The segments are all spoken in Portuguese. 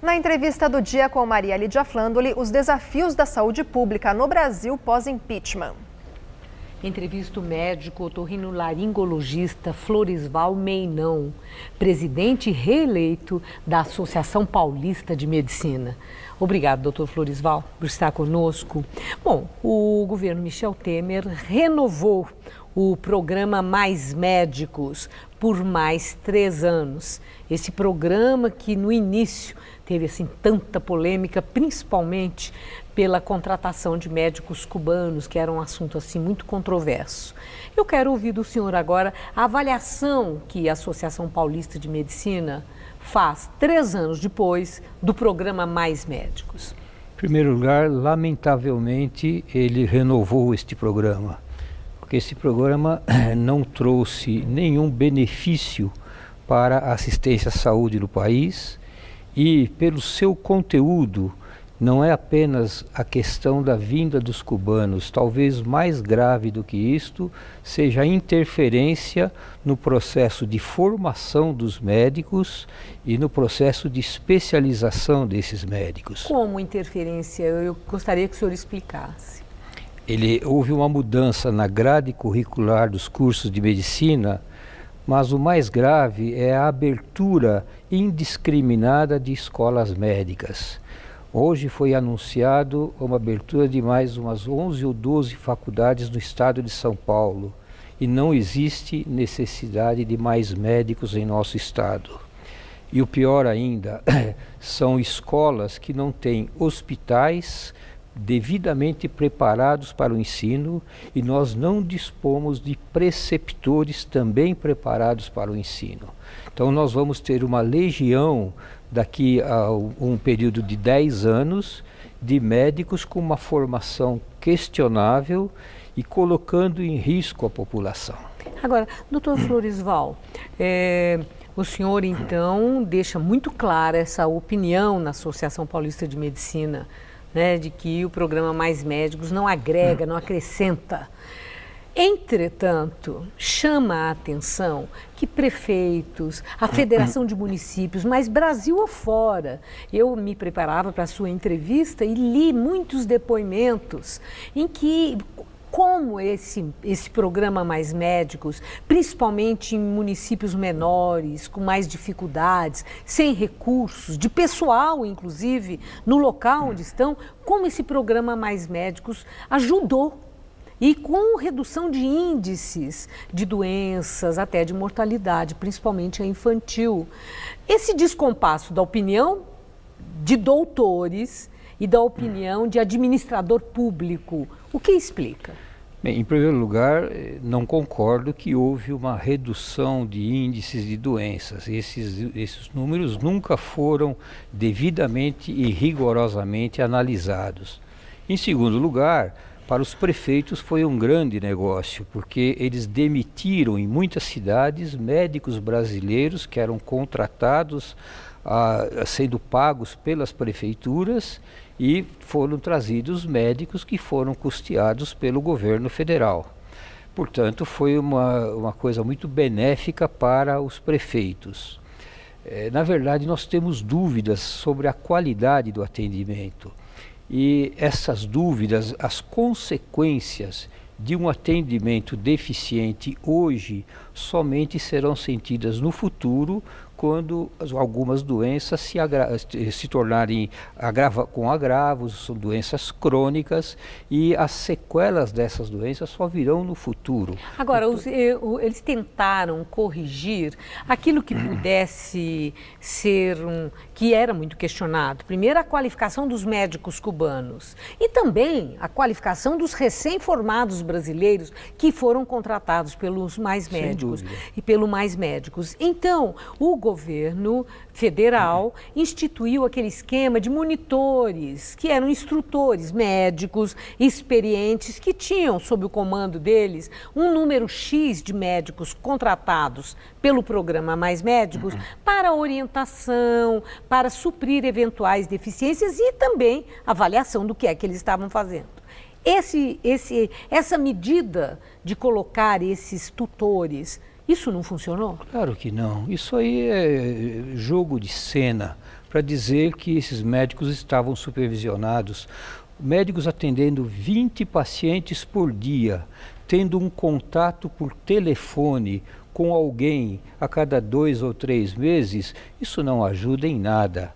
Na entrevista do dia com Maria Lídia Flandoli, os desafios da saúde pública no Brasil pós-impeachment. Entrevista o médico otorrinolaringologista Florisval Meinão, presidente reeleito da Associação Paulista de Medicina. Obrigado, doutor Florisval, por estar conosco. Bom, o governo Michel Temer renovou o programa Mais Médicos por mais 3 anos. Esse programa que no início teve assim tanta polêmica, principalmente pela contratação de médicos cubanos, que era um assunto assim muito controverso. Eu quero ouvir do senhor agora a avaliação que a Associação Paulista de Medicina faz 3 anos depois do programa Mais Médicos. Em primeiro lugar, lamentavelmente, ele renovou este programa, porque esse programa não trouxe nenhum benefício para a assistência à saúde no país e, pelo seu conteúdo, não é apenas a questão da vinda dos cubanos, talvez mais grave do que isto seja a interferência no processo de formação dos médicos e no processo de especialização desses médicos. Como interferência? Eu gostaria que o senhor explicasse. Houve uma mudança na grade curricular dos cursos de medicina, mas o mais grave é a abertura indiscriminada de escolas médicas. Hoje foi anunciado uma abertura de mais umas 11 ou 12 faculdades no estado de São Paulo e não existe necessidade de mais médicos em nosso estado. E o pior ainda, são escolas que não têm hospitais devidamente preparados para o ensino e nós não dispomos de preceptores também preparados para o ensino. Então nós vamos ter uma legião daqui a um período de 10 anos de médicos com uma formação questionável e colocando em risco a população. Agora, doutor Florisval, o senhor então deixa muito clara essa opinião na Associação Paulista de Medicina, né, de que o programa Mais Médicos não agrega, não acrescenta. Entretanto, chama a atenção que prefeitos, a Federação de Municípios, mas Brasil afora, eu me preparava para a sua entrevista e li muitos depoimentos em que como esse programa Mais Médicos, principalmente em municípios menores, com mais dificuldades, sem recursos, de pessoal, inclusive, no local onde estão, como esse programa Mais Médicos ajudou. E com redução de índices de doenças, até de mortalidade, principalmente a infantil. Esse descompasso da opinião de doutores e da opinião de administrador público, o que explica? Bem, em primeiro lugar, não concordo que houve uma redução de índices de doenças. Esses números nunca foram devidamente e rigorosamente analisados. Em segundo lugar, para os prefeitos foi um grande negócio, porque eles demitiram em muitas cidades médicos brasileiros que eram contratados, sendo pagos pelas prefeituras, e foram trazidos médicos que foram custeados pelo governo federal. Portanto, foi uma coisa muito benéfica para os prefeitos. Na verdade, nós temos dúvidas sobre a qualidade do atendimento. E essas dúvidas, as consequências de um atendimento deficiente hoje somente serão sentidas no futuro, quando algumas doenças se tornarem com agravos, são doenças crônicas, e as sequelas dessas doenças só virão no futuro. Agora, eles tentaram corrigir aquilo que pudesse ser que era muito questionado. Primeiro, a qualificação dos médicos cubanos e também a qualificação dos recém-formados brasileiros que foram contratados pelos Mais Médicos e pelo Mais Médicos. Então, o governo federal instituiu aquele esquema de monitores, que eram instrutores médicos experientes que tinham sob o comando deles um número X de médicos contratados pelo programa Mais Médicos para orientação, para suprir eventuais deficiências e também avaliação do que é que eles estavam fazendo. Essa medida de colocar esses tutores, isso não funcionou? Claro que não. Isso aí é jogo de cena para dizer que esses médicos estavam supervisionados. Médicos atendendo 20 pacientes por dia, tendo um contato por telefone com alguém a cada 2 ou 3 meses, isso não ajuda em nada.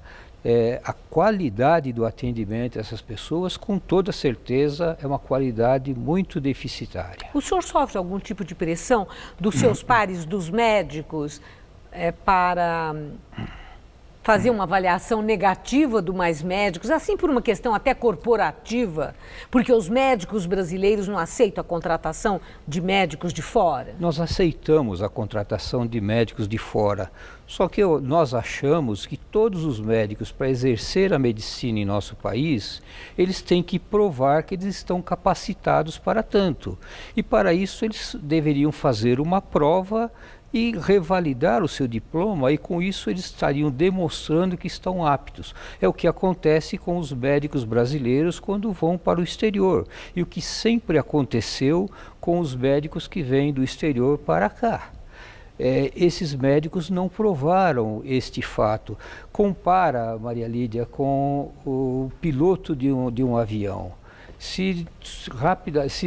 A qualidade do atendimento dessas pessoas, com toda certeza, é uma qualidade muito deficitária. O senhor sofre algum tipo de pressão dos seus pares, dos médicos, para fazer uma avaliação negativa do Mais Médicos, assim por uma questão até corporativa, porque os médicos brasileiros não aceitam a contratação de médicos de fora? Nós aceitamos a contratação de médicos de fora, só que nós achamos que todos os médicos, para exercer a medicina em nosso país, eles têm que provar que eles estão capacitados para tanto. E para isso eles deveriam fazer uma prova e revalidar o seu diploma, e com isso eles estariam demonstrando que estão aptos. É o que acontece com os médicos brasileiros quando vão para o exterior, e o que sempre aconteceu com os médicos que vêm do exterior para cá. Esses médicos não provaram este fato. Compara, Maria Lídia, com o piloto de um avião. Se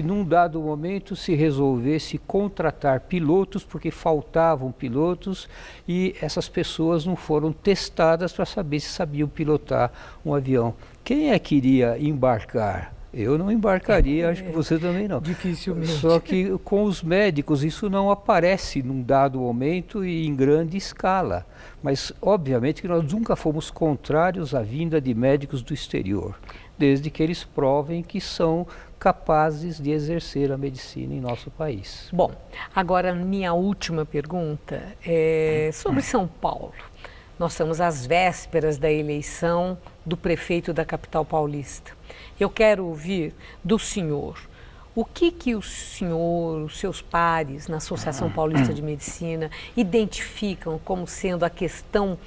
num dado momento se resolvesse contratar pilotos, porque faltavam pilotos, e essas pessoas não foram testadas para saber se sabiam pilotar um avião, quem é que iria embarcar? Eu não embarcaria, acho que você também não. Dificilmente. Só que com os médicos isso não aparece num dado momento e em grande escala. Mas obviamente que nós nunca fomos contrários à vinda de médicos do exterior, desde que eles provem que são capazes de exercer a medicina em nosso país. Bom, agora minha última pergunta é sobre São Paulo. Nós estamos às vésperas da eleição do prefeito da capital paulista. Eu quero ouvir do senhor o que o senhor, os seus pares na Associação Paulista de Medicina identificam como sendo a questão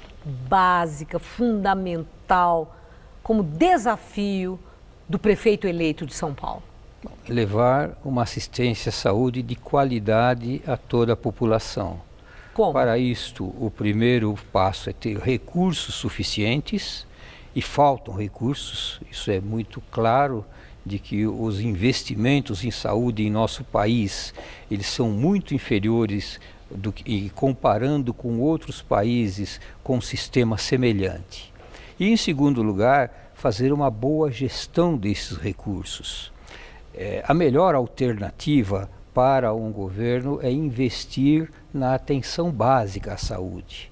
básica, fundamental, como desafio do prefeito eleito de São Paulo. Levar uma assistência à saúde de qualidade a toda a população. Como? Para isto, o primeiro passo é ter recursos suficientes, e faltam recursos, isso é muito claro, de que os investimentos em saúde em nosso país, eles são muito inferiores e comparando com outros países com um sistema semelhante. E em segundo lugar, fazer uma boa gestão desses recursos. A melhor alternativa para um governo é investir na atenção básica à saúde.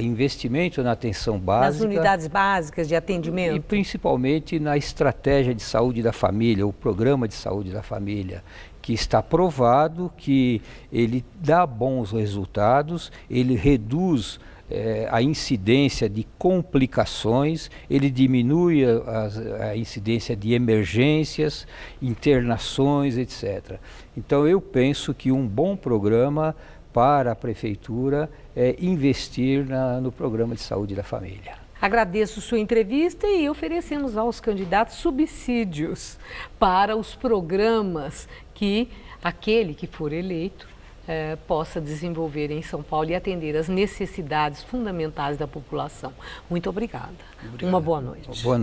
Investimento na atenção básica. Nas unidades básicas de atendimento. E principalmente na estratégia de saúde da família, o programa de saúde da família, que está provado que ele dá bons resultados, ele reduz a incidência de complicações, ele diminui a incidência de emergências, internações, etc. Então eu penso que um bom programa para a prefeitura é investir no programa de saúde da família. Agradeço sua entrevista e oferecemos aos candidatos subsídios para os programas que aquele que for eleito possa desenvolver em São Paulo e atender às necessidades fundamentais da população. Muito obrigada. Uma boa noite. Boa noite.